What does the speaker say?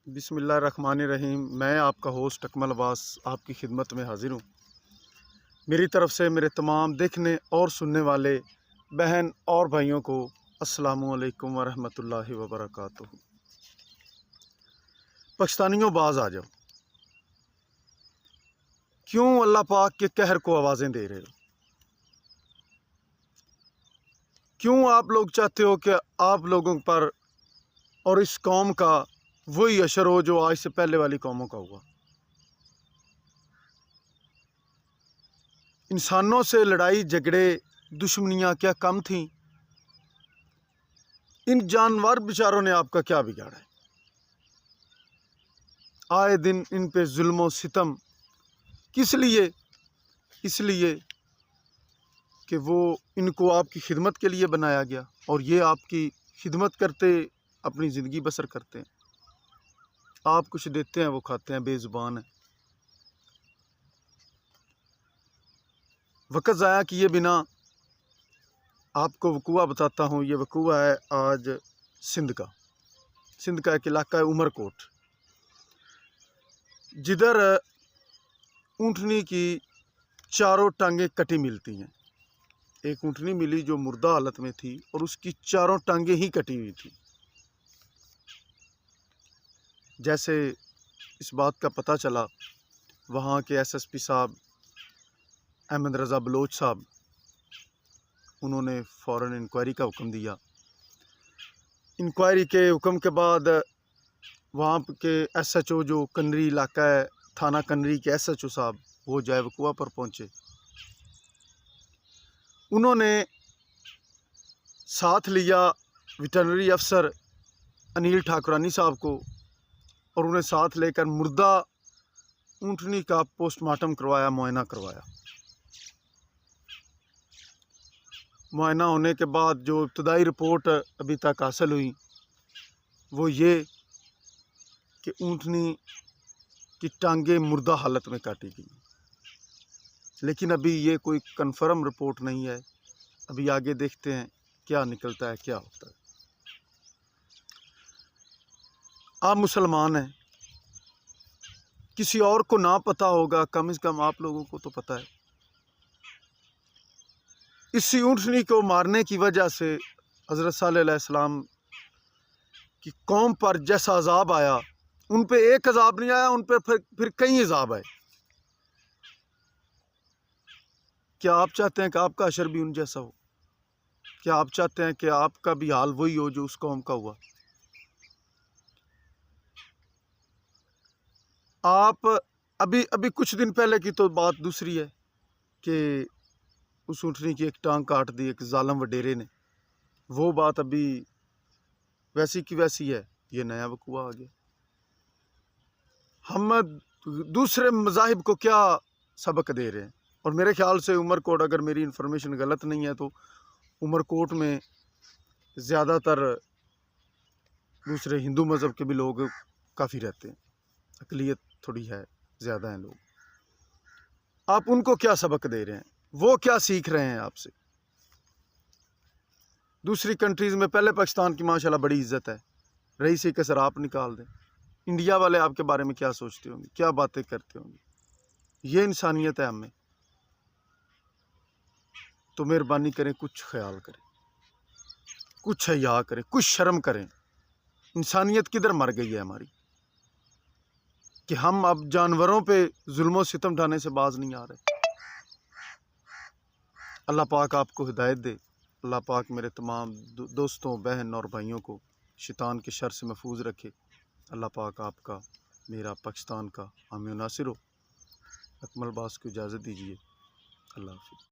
बिस्मिल्लाहिर्रहमानिर्रहीम। मैं आपका होस्ट अकमल अब्बास आपकी खिदमत में हाज़िर हूँ। मेरी तरफ़ से मेरे तमाम देखने और सुनने वाले बहन और भाइयों को अस्सलामु अलैकुम वरहमतुल्लाहि वबरकातुहू। पाकिस्तानियों बाज़ आ जाओ, क्यों अल्लाह पाक के कहर को आवाज़ें दे रहे हो? क्यों आप लोग चाहते हो कि आप लोगों पर और इस कौम का वही असर हो जो आज से पहले वाली कौमों का हुआ? इंसानों से लड़ाई झगड़े दुश्मनियाँ क्या कम थीं? इन जानवर बेचारों ने आपका क्या बिगाड़ा है? आए दिन इन पे जुल्म सितम किस लिए? इसलिए कि वो इनको आपकी खिदमत के लिए बनाया गया और ये आपकी खिदमत करते अपनी ज़िंदगी बसर करते हैं। आप कुछ देते हैं वो खाते हैं, बेज़ुबान है। वक़्त ज़ाया किए बिना आपको वकूआ बताता हूँ। ये वकूआ है आज सिंध का एक इलाका है उमरकोट, जिधर ऊँटनी की चारों टांगें कटी मिलती हैं। एक ऊँटनी मिली जो मुर्दा हालत में थी और उसकी चारों टांगें ही कटी हुई थी। जैसे इस बात का पता चला, वहाँ के एसएसपी साहब अहमद रज़ा बलोच साहब, उन्होंने फ़ौरन इंक्वायरी का हुक्म दिया। इंक्वायरी के हुक्म के बाद वहाँ के एसएचओ जो कनरी इलाका है, थाना कनरी के एसएचओ साहब, वो जाए वकूआ पर पहुँचे। उन्होंने साथ लिया वेटरनरी अफसर अनिल ठाकुरानी साहब को और उन्हें साथ लेकर मुर्दा ऊँटनी का पोस्टमार्टम करवाया, मुआयना करवाया। मुआयना होने के बाद जो इब्तदाई रिपोर्ट अभी तक हासिल हुई वो ये कि ऊँटनी की टांगें मुर्दा हालत में काटी गई, लेकिन अभी ये कोई कन्फर्म रिपोर्ट नहीं है। अभी आगे देखते हैं क्या निकलता है, क्या होता है। आप मुसलमान हैं, किसी और को ना पता होगा, कम से कम आप लोगों को तो पता है। इसी ऊँटनी को मारने की वजह से हज़रत सल्लल्लाहु अलैहि वसल्लम की कौम पर जैसा अज़ाब आया, उन पे एक अज़ाब नहीं आया, उन पे फिर कई अज़ाब आए। क्या आप चाहते हैं कि आपका अशर भी उन जैसा हो? क्या आप चाहते हैं कि आपका भी हाल वही हो जो उस कौम का हुआ? आप अभी कुछ दिन पहले की तो बात दूसरी है कि उस ऊँटनी की एक टांग काट दी एक जालिम वडेरे ने। वो बात अभी वैसी की वैसी है, ये नया वकूआ आ गया। हम दूसरे मज़ाहिब को क्या सबक दे रहे हैं? और मेरे ख्याल से उमरकोट, अगर मेरी इन्फॉर्मेशन गलत नहीं है तो उमरकोट में ज़्यादातर दूसरे हिंदू मज़हब के भी लोग काफ़ी रहते हैं, अक़लियत थोड़ी है, ज़्यादा हैं लोग। आप उनको क्या सबक दे रहे हैं? वो क्या सीख रहे हैं आपसे? दूसरी कंट्रीज़ में पहले पाकिस्तान की माशाल्लाह बड़ी इज़्ज़त है, रईसी के सर आप निकाल दें। इंडिया वाले आपके बारे में क्या सोचते होंगे, क्या बातें करते होंगे? ये इंसानियत है हमें? तो मेहरबानी करें, कुछ ख्याल करें, कुछ हया करें, कुछ शर्म करें। इंसानियत किधर मर गई है हमारी कि हम अब जानवरों पे जुल्म और सितम ढाने से बाज नहीं आ रहे। अल्लाह पाक आपको हिदायत दे। अल्लाह पाक मेरे तमाम दोस्तों, बहन और भाइयों को शैतान के शर से महफूज रखे। अल्लाह पाक आपका, मेरा, पाकिस्तान का हामी नासिर हो। अकमल अब्बास को इजाज़त दीजिए। अल्लाह हाफ़िज़।